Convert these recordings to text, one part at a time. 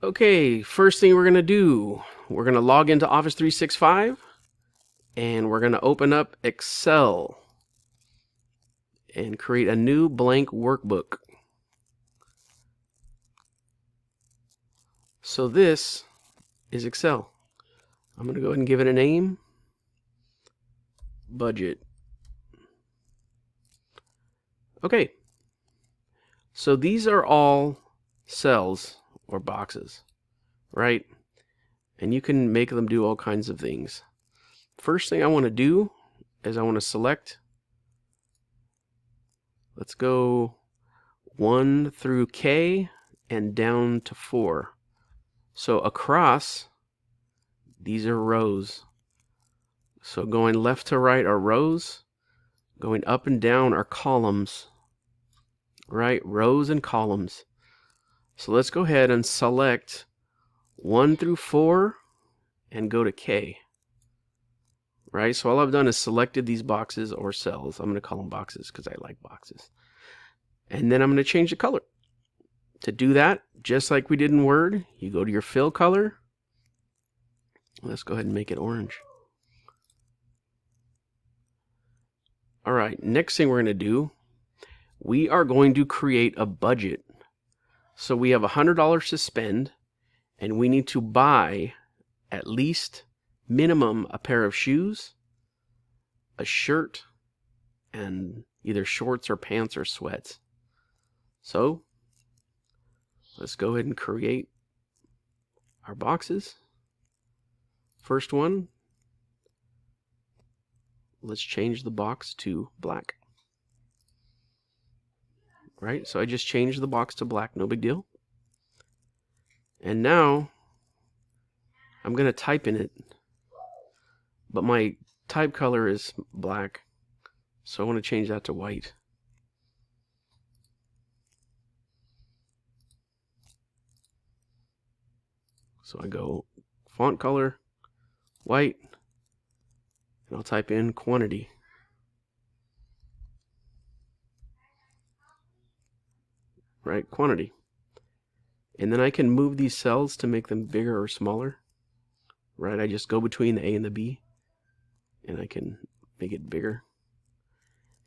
Okay, first thing we're going to do, we're going to log into Office 365 and we're going to open up Excel and create a new blank workbook. So this is Excel. I'm going to go ahead and give it a name, budget. Okay, so these are all cells or boxes, right? And you can make them do all kinds of things. First thing I want to do is I want to select, let's go 1 through K and down to 4. So across, these are rows. So going left to right are rows, going up and down are columns, right? Rows and columns. So let's go ahead and select 1 through 4 and go to K. Right? So all I've done is selected these boxes or cells. I'm going to call them boxes because I like boxes. And then I'm going to change the color. To do that, just like we did in Word, you go to your fill color. Let's go ahead and make it orange. All right, next thing we're going to do, we are going to create a budget. So we have $100 to spend, and we need to buy at least minimum a pair of shoes, a shirt, and either shorts or pants or sweats. So let's go ahead and create our boxes. First one, let's change the box to black. Right, so I just changed the box to black, no big deal. And now I'm going to type in it, but my type color is black, so I want to change that to white. So I go font color, white, and I'll type in quantity. Right, quantity. And then I can move these cells to make them bigger or smaller. Right, I just go between the A and the B, and I can make it bigger.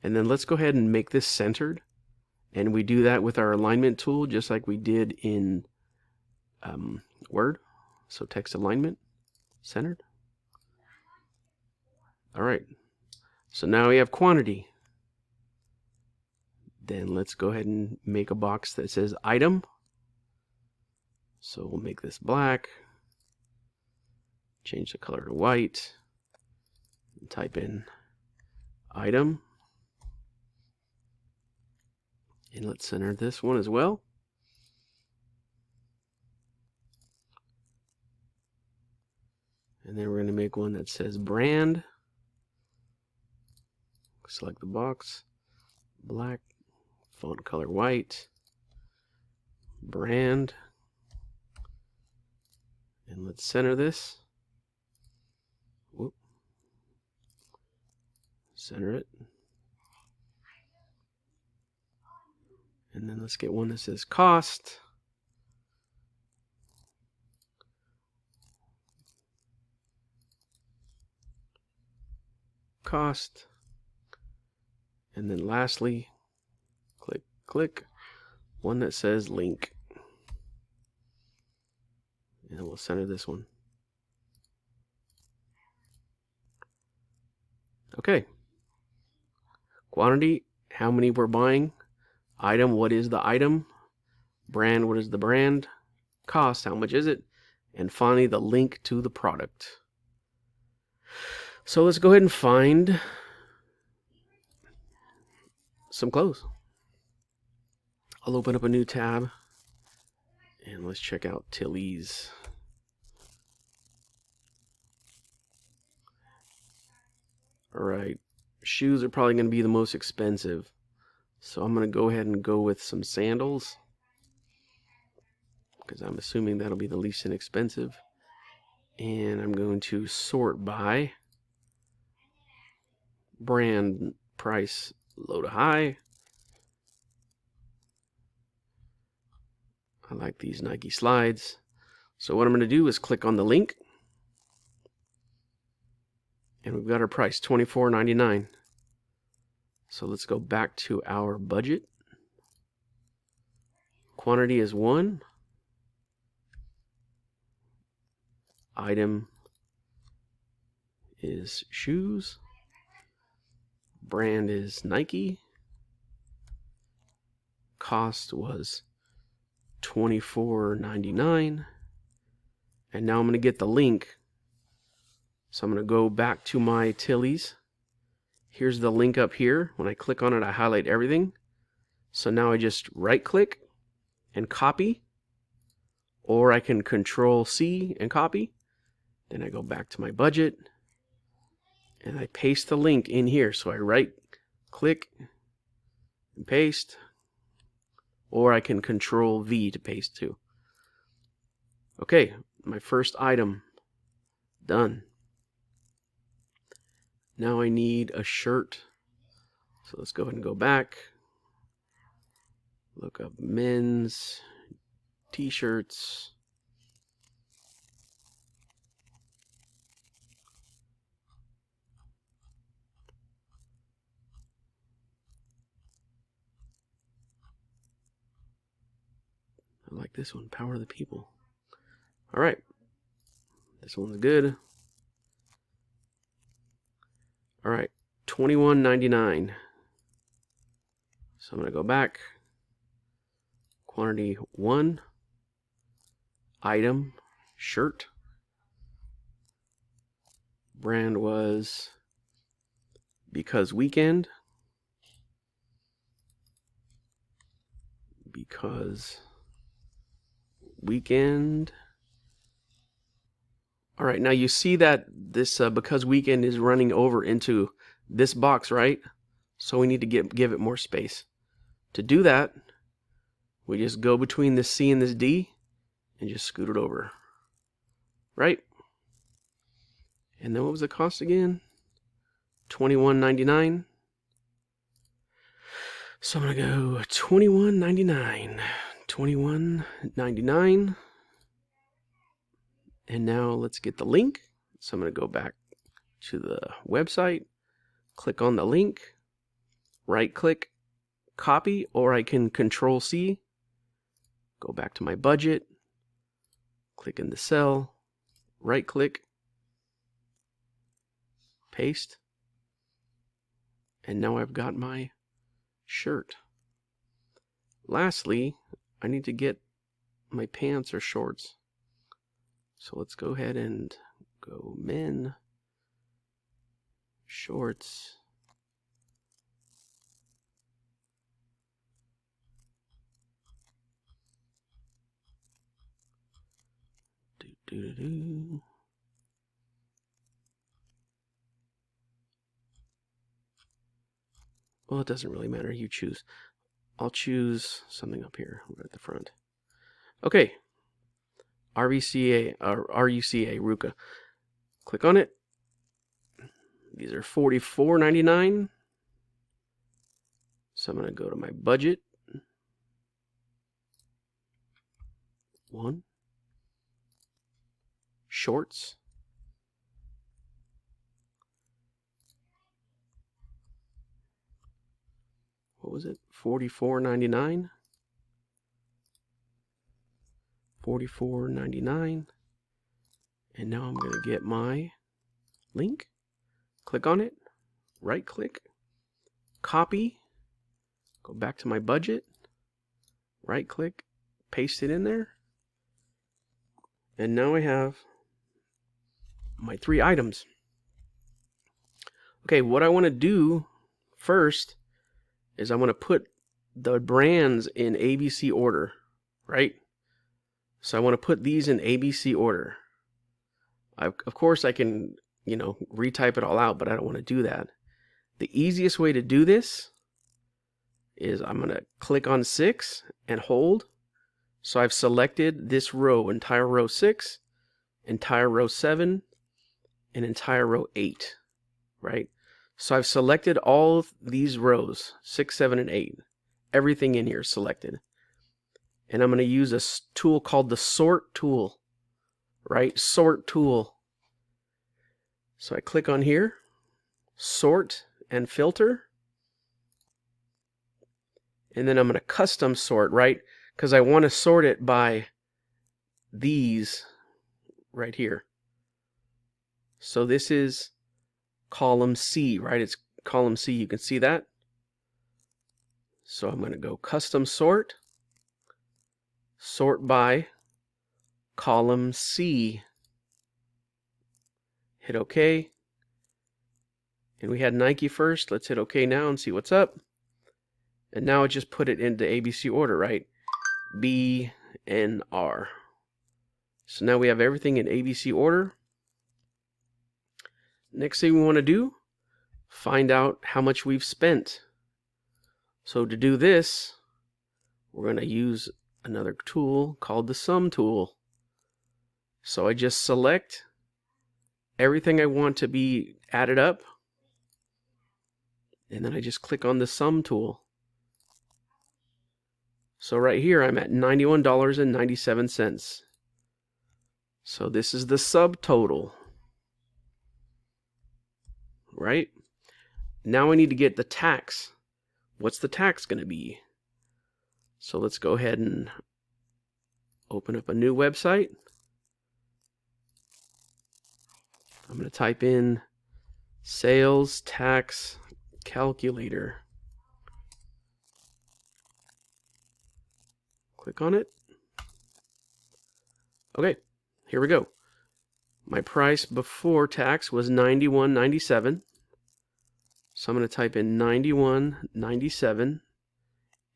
And then let's go ahead and make this centered. And we do that with our alignment tool, just like we did in Word. So text alignment, centered. All right, so now we have quantity. Then let's go ahead and make a box that says item. So we'll make this black, change the color to white, and type in item. And let's center this one as well. And then we're going to make one that says brand. Select the box, black, font color white, brand. And let's center this. Whoop. Center it. And then let's get one that says cost. Cost. And then lastly, click, one that says link. And we'll center this one. Okay. Quantity, how many we're buying. Item, what is the item. Brand, what is the brand. Cost, how much is it. And finally, the link to the product. So let's go ahead and find some clothes. I'll open up a new tab and let's check out Tilly's. All right, shoes are probably going to be the most expensive, so I'm going to go ahead and go with some sandals because I'm assuming that'll be the least inexpensive. And I'm going to sort by brand, price, low to high. I like these Nike slides. So what I'm going to do is click on the link, and we've got our price, $24.99. So let's go back to our budget. Quantity is 1. Item is shoes. Brand is Nike. Cost was $24.99. And now I'm going to get the link. So I'm going to go back to my Tilly's. Here's the link up here. When I click on it, I highlight everything. So now I just right click and copy, or I can Control C and copy. Then I go back to my budget and I paste the link in here. So I right click and paste, or I can Control V to paste too. Okay, my first item done. Now I need a shirt. So let's go ahead and go back. Look up men's t-shirts. I like this one, Power of the People. All right, this one's good. All right, $21.99. So I'm gonna go back. Quantity 1. Item, shirt. Brand was Because Weekend. Because Weekend. All right, now you see that this Because Weekend is running over into this box, right? So we need to give it more space. To do that, we just go between this C and this D and just scoot it over, right? And then what was the cost again? $21.99. So I'm gonna go $21.99. $21.99. And now let's get the link. So I'm gonna go back to the website, click on the link, right click, copy, or I can Control C, go back to my budget, click in the cell, right click, paste, and now I've got my shirt. Lastly, I need to get my pants or shorts. So let's go ahead and go men, shorts. Well, it doesn't really matter. You choose. I'll choose something up here right at the front. Okay. RVCA or RUCA RUCA. Click on it. These are $44.99. So I'm going to go to my budget. 1. Shorts. What was it? $44.99. $44.99. And now I'm going to get my link. Click on it. Right click. Copy. Go back to my budget. Right click. Paste it in there. And now I have my 3 items. Okay, what I want to do first is I want to put the brands in ABC order, right? So I want to put these in ABC order. Of course, I can, retype it all out, but I don't want to do that. The easiest way to do this is I'm going to click on 6 and hold. So I've selected this row, entire row 6, entire row 7, and entire row 8, right? So I've selected all of these rows, 6, 7, and 8. Everything in here is selected. And I'm going to use a tool called the Sort tool. right? Sort tool. So I click on here, sort and filter. And then I'm going to custom sort, right? Because I want to sort it by these right here. So this is column C, right? It's column C. You can see that. So I'm going to go custom sort, sort by column C. Hit OK. And we had Nike first. Let's hit OK now and see what's up. And now I just put it into ABC order, right? B and R. So now we have everything in ABC order. Next thing we want to do, find out how much we've spent. So to do this, we're going to use another tool called the sum tool. So I just select everything I want to be added up, and then I just click on the sum tool. So right here I'm at $91.97. So this is the subtotal, right? Now I need to get the tax. What's the tax going to be? So let's go ahead and open up a new website. I'm going to type in sales tax calculator. Click on it. Okay, here we go. My price before tax was $91.97. So I'm going to type in $91.97,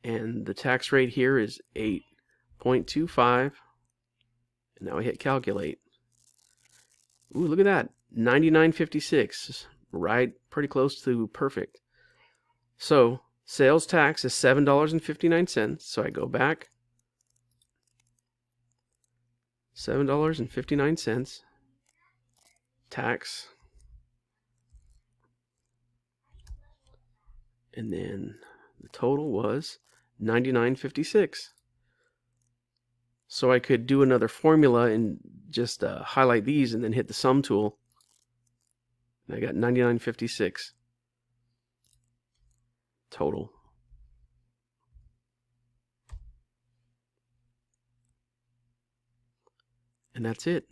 and the tax rate here is 8.25. And now I hit calculate. Ooh, look at that. $99.56. Right, pretty close to perfect. So sales tax is $7.59. So I go back. $7.59. Tax. And then the total was $99.56. So I could do another formula and just highlight these and then hit the sum tool. And I got $99.56 total. And that's it.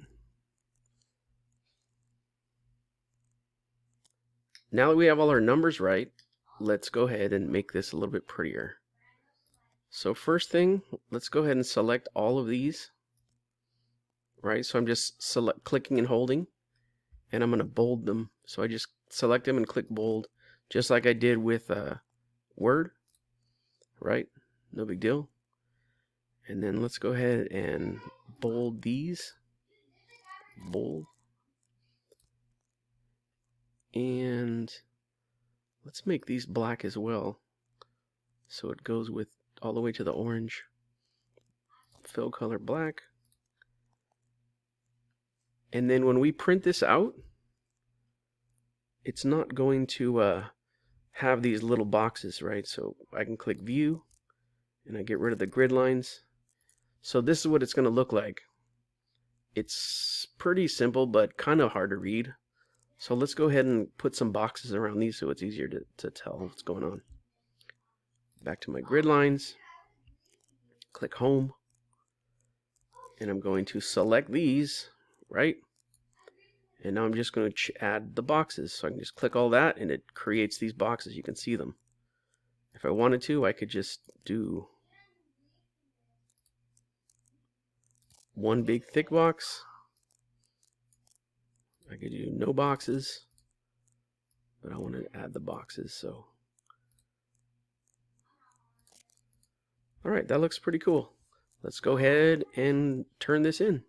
Now that we have all our numbers right, let's go ahead and make this a little bit prettier. So first thing, let's go ahead and select all of these. Right, so I'm just clicking and holding, and I'm going to bold them. So I just select them and click bold, just like I did with Word. Right, no big deal. And then let's go ahead and bold these. Bold. And let's make these black as well, so it goes with all the way to the orange. Fill color black. And then when we print this out, it's not going to have these little boxes, right? So I can click view and I get rid of the grid lines. So this is what it's going to look like. It's pretty simple, but kind of hard to read. So let's go ahead and put some boxes around these so it's easier to tell what's going on. Back to my grid lines. Click home. And I'm going to select these, right? And now I'm just going to add the boxes. So I can just click all that and it creates these boxes. You can see them. If I wanted to, I could just do one big thick box. I could do no boxes, but I want to add the boxes. So, all right, that looks pretty cool. Let's go ahead and turn this in.